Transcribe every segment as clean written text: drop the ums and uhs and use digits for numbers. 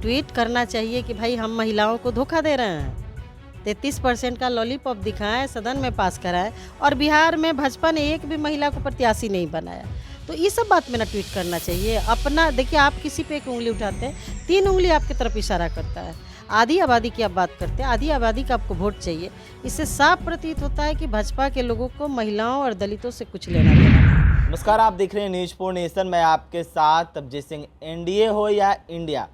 Tweet करना चाहिए कि भाई हम महिलाओं को धोखा दे रहे हैं। 33% का लॉलीपॉप दिखाएं, सदन में पास कराएं, और बिहार में भाजपा ने एक भी महिला को प्रत्याशी नहीं बनाया। तो ये सब बात में ना ट्वीट करना चाहिए। अपना देखिए, आप किसी पे एक उंगली उठाते हैं, 3 उंगली आपकी तरफ इशारा करता है। आधी आबादी की आप बात करते हैं, आधी आबादी का आपको वोट चाहिए। इससे साफ प्रतीत होता है कि भाजपा के लोगों को महिलाओं और दलितों से कुछ लेना देना नहीं। नमस्कार, आप देख रहे हैं न्यूज 4 नेशन। मैं आपके साथ तबजीत सिंह। एनडीए हो या इंडिया,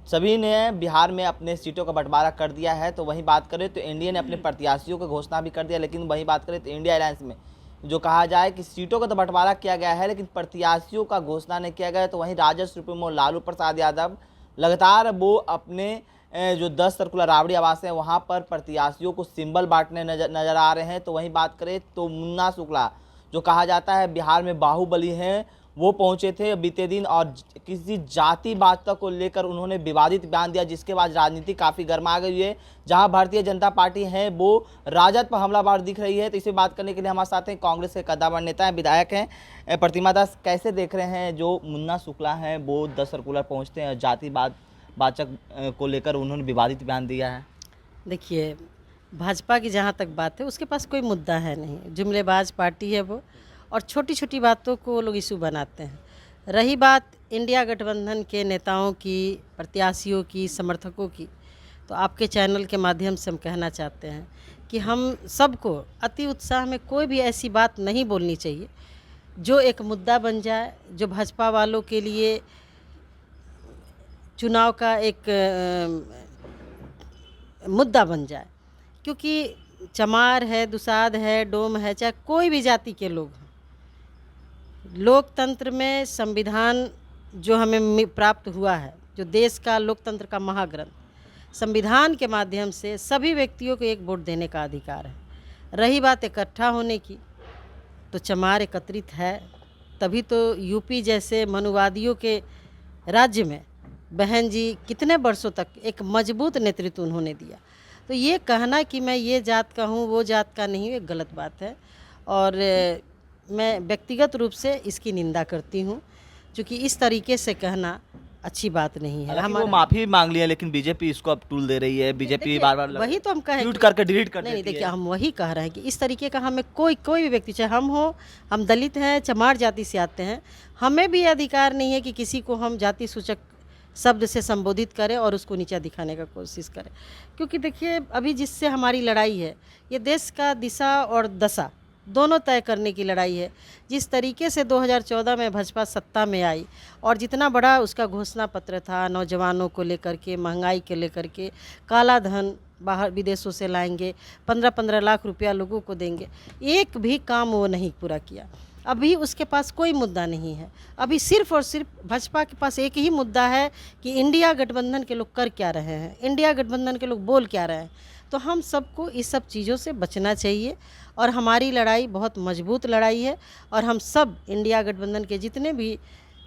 सभी ने बिहार में अपने सीटों का बंटवारा कर दिया है। तो वहीं बात करें तो एनडीए ने अपने प्रत्याशियों की घोषणा भी कर दिया, लेकिन वहीं बात करें तो इंडिया अलायंस में जो कहा जाए कि सीटों का तो बंटवारा किया गया है, लेकिन प्रत्याशियों का घोषणा नहीं किया गया। तो वहीं राजद सुप्रीमो लालू प्रसाद यादव लगातार वो अपने जो 10 सर्कुलर राबड़ी आवास हैं वहाँ पर प्रत्याशियों को सिंबल बांटने नजर आ रहे हैं। तो वहीं बात करें तो मुन्ना शुक्ला, जो कहा जाता है बिहार में बाहुबली हैं, वो पहुंचे थे बीते दिन और किसी जाति बात को लेकर उन्होंने विवादित बयान दिया, जिसके बाद राजनीति काफ़ी गर्मा गई है। जहां भारतीय जनता पार्टी है वो राजद पर हमलावर दिख रही है। तो इसे बात करने के लिए हमारे साथ हैं कांग्रेस के कद्दावर नेता हैं, विधायक हैं प्रतिमा दास। कैसे देख रहे हैं जो मुन्ना शुक्ला हैं वो 10 सर्कुलर पहुँचते हैं, जातिवाद वाचक को लेकर उन्होंने विवादित बयान दिया है? देखिए, भाजपा की जहाँ तक बात है उसके पास कोई मुद्दा है नहीं, जुमलेबाज पार्टी है वो, और छोटी छोटी बातों को वो लोग इशू बनाते हैं। रही बात इंडिया गठबंधन के नेताओं की, प्रत्याशियों की, समर्थकों की, तो आपके चैनल के माध्यम से हम कहना चाहते हैं कि हम सबको अति उत्साह में कोई भी ऐसी बात नहीं बोलनी चाहिए जो एक मुद्दा बन जाए, जो भाजपा वालों के लिए चुनाव का एक मुद्दा बन जाए। क्योंकि चमार है, दुसाध है, डोम है, चाहे कोई भी जाति के लोग हैं, लोकतंत्र में संविधान जो हमें प्राप्त हुआ है, जो देश का लोकतंत्र का महाग्रंथ, संविधान के माध्यम से सभी व्यक्तियों को एक वोट देने का अधिकार है। रही बात इकट्ठा होने की, तो चमार एकत्रित है, तभी तो यूपी जैसे मनुवादियों के राज्य में बहन जी कितने वर्षों तक एक मजबूत नेतृत्व उन्होंने दिया। तो ये कहना कि मैं ये जात का हूँ, वो जात का नहीं, ये गलत बात है, और मैं व्यक्तिगत रूप से इसकी निंदा करती हूँ, क्योंकि इस तरीके से कहना अच्छी बात नहीं है। वो माफ़ी मांग लिया, लेकिन बीजेपी इसको अब टूल दे रही है। बीजेपी बार-बार वही तो हम कहें, ट्वीट करके डिलीट कर देती है। नहीं, देखिए, हम वही कह रहे हैं कि इस तरीके का हमें कोई भी व्यक्ति, चाहे हम हो, हम दलित हैं, चमार जाति से आते हैं, हमें भी अधिकार नहीं है कि किसी को हम जाति सूचक शब्द से संबोधित करें और उसको नीचा दिखाने का कोशिश करें। क्योंकि देखिए, अभी जिससे हमारी लड़ाई है, ये देश का दिशा और दशा दोनों तय करने की लड़ाई है। जिस तरीके से 2014 में भाजपा सत्ता में आई और जितना बड़ा उसका घोषणा पत्र था, नौजवानों को लेकर के, महंगाई के लेकर के, काला धन बाहर विदेशों से लाएंगे, 15-15 लाख रुपया लोगों को देंगे, एक भी काम वो नहीं पूरा किया। अभी उसके पास कोई मुद्दा नहीं है। अभी सिर्फ और सिर्फ भाजपा के पास एक ही मुद्दा है कि इंडिया गठबंधन के लोग कर क्या रहे हैं, इंडिया गठबंधन के लोग बोल क्या रहे हैं। तो हम सबको इस सब चीज़ों से बचना चाहिए, और हमारी लड़ाई बहुत मजबूत लड़ाई है, और हम सब इंडिया गठबंधन के जितने भी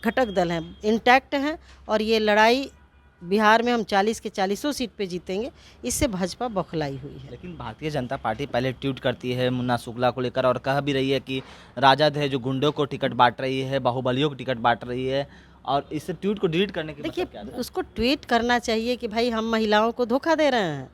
घटक दल हैं इंटैक्ट हैं, और ये लड़ाई बिहार में हम 40 के 40 सीट पे जीतेंगे। इससे भाजपा बौखलाई हुई है। लेकिन भारतीय जनता पार्टी पहले ट्वीट करती है मुन्ना शुक्ला को लेकर और कह भी रही है कि राजद है जो गुंडों को टिकट बांट रही है, बाहुबलियों को टिकट बांट रही है, और इस ट्वीट को डिलीट करने की देखिए, उसको ट्वीट करना चाहिए कि भाई हम महिलाओं को धोखा दे रहे हैं।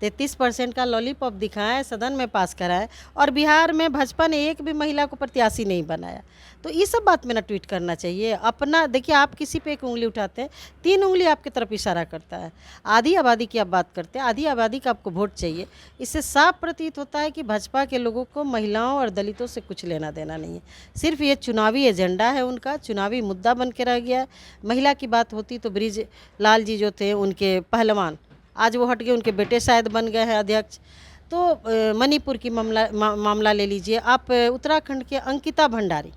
33% का लॉलीपॉप दिखाएं, सदन में पास कराएं, और बिहार में भाजपा ने एक भी महिला को प्रत्याशी नहीं बनाया। तो ये सब बात में ना ट्वीट करना चाहिए। अपना देखिए, आप किसी पे एक उंगली उठाते हैं, 3 उंगली आपकी तरफ इशारा करता है। आधी आबादी की आप बात करते हैं, आधी आबादी का आपको वोट चाहिए। इससे साफ प्रतीत होता है कि भाजपा के लोगों को महिलाओं और दलितों से कुछ लेना देना नहीं है। सिर्फ ये चुनावी एजेंडा है उनका, चुनावी मुद्दा बन के रह गया है। महिला की बात होती तो ब्रिज लाल जी जो थे, उनके पहलवान, आज वो हट गए, उनके बेटे शायद बन गए हैं अध्यक्ष। तो मणिपुर की मामला ले लीजिए आप, उत्तराखंड के अंकिता भंडारी,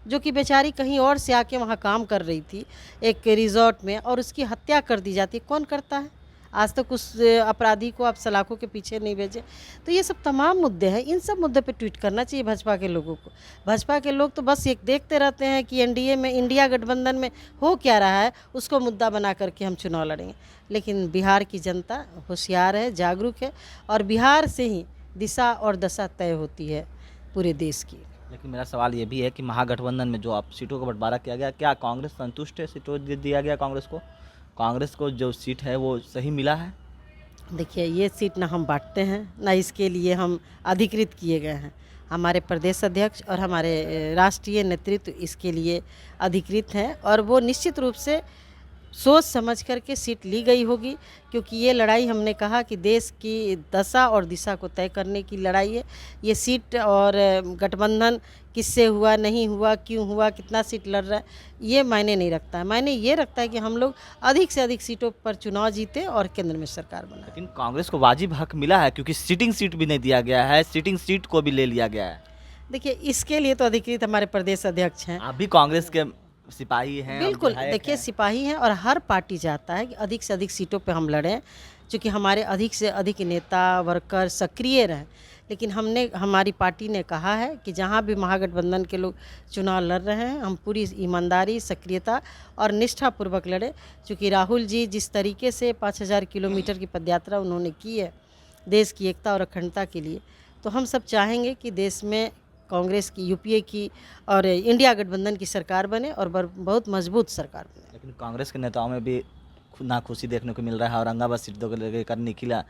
जो कि बेचारी कहीं और से आके वहाँ काम कर रही थी एक रिजॉर्ट में, और उसकी हत्या कर दी जाती है। कौन करता है? आज तक उस अपराधी को आप सलाखों के पीछे नहीं भेजे। तो ये सब तमाम मुद्दे हैं, इन सब मुद्दे पे ट्वीट करना चाहिए भाजपा के लोगों को। भाजपा के लोग तो बस एक देखते रहते हैं कि एनडीए में, इंडिया गठबंधन में हो क्या रहा है, उसको मुद्दा बना करके हम चुनाव लड़ेंगे। लेकिन बिहार की जनता होशियार है, जागरूक है, और बिहार से ही दिशा और दशा तय होती है पूरे देश की। लेकिन मेरा सवाल ये भी है कि महागठबंधन में जो आप सीटों का बंटवारा किया गया, क्या कांग्रेस संतुष्ट है? सीटों दिया गया कांग्रेस को? कांग्रेस को जो सीट है वो सही मिला है? देखिए, ये सीट ना हम बांटते हैं, ना इसके लिए हम अधिकृत किए गए हैं। हमारे प्रदेश अध्यक्ष और हमारे राष्ट्रीय नेतृत्व इसके लिए अधिकृत हैं, और वो निश्चित रूप से सोच समझ कर के सीट ली गई होगी, क्योंकि ये लड़ाई हमने कहा कि देश की दशा और दिशा को तय करने की लड़ाई है। ये सीट और गठबंधन किससे हुआ, नहीं हुआ, क्यों हुआ, कितना सीट लड़ रहा है, ये मायने नहीं रखता है। मायने ये रखता है कि हम लोग अधिक से अधिक सीटों पर चुनाव जीते और केंद्र में सरकार बनाए। लेकिन कांग्रेस को वाजिब हक मिला है, क्योंकि सिटिंग सीट भी नहीं दिया गया है, सिटिंग सीट को भी ले लिया गया है। देखिए, इसके लिए तो अधिकृत हमारे प्रदेश अध्यक्ष हैं। आप भी कांग्रेस के सिपाही हैं, बिल्कुल, विधायक देखिए, हैं। सिपाही हैं और हर पार्टी चाहता है कि अधिक से अधिक सीटों पे हम लड़ें, क्योंकि हमारे अधिक से अधिक नेता वर्कर सक्रिय रहें। लेकिन हमारी पार्टी ने कहा है कि जहाँ भी महागठबंधन के लोग चुनाव लड़ रहे हैं, हम पूरी ईमानदारी, सक्रियता और निष्ठापूर्वक लड़ें। क्योंकि राहुल जी जिस तरीके से 5000 किलोमीटर की पदयात्रा उन्होंने की है देश की एकता और अखंडता के लिए, तो हम सब चाहेंगे कि देश में कांग्रेस की, यूपीए की और इंडिया गठबंधन की सरकार बने और बहुत मजबूत सरकार बने। लेकिन कांग्रेस के नेताओं में भी नाखुशी देखने को मिल रहा है। औरंगाबाद सीट को लेकर निखिला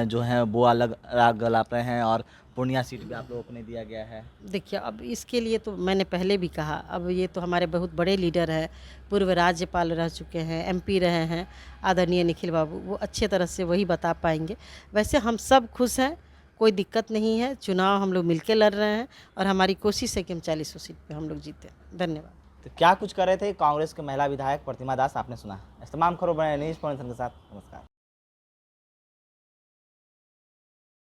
जो है वो अलग राग गलाप रहे हैं, और पूर्णिया सीट भी आप लोगों को नहीं दिया गया है। देखिए, अब इसके लिए तो मैंने पहले भी कहा, अब ये तो हमारे बहुत बड़े लीडर हैं, पूर्व राज्यपाल रह चुके हैं, एमपी रहे हैं आदरणीय निखिल बाबू, वो अच्छे तरह से वही बता पाएंगे। वैसे हम सब खुश हैं, कोई दिक्कत नहीं है। चुनाव हम लोग मिलके लड़ रहे हैं और हमारी कोशिश है कि हम 40 सीट पे हम लोग जीते। धन्यवाद। तो क्या कुछ कर रहे थे कांग्रेस के महिला विधायक प्रतिमा दास, आपने सुना। इस तमाम खबरों बने न्यूज़ पॉइंट के साथ। नमस्कार।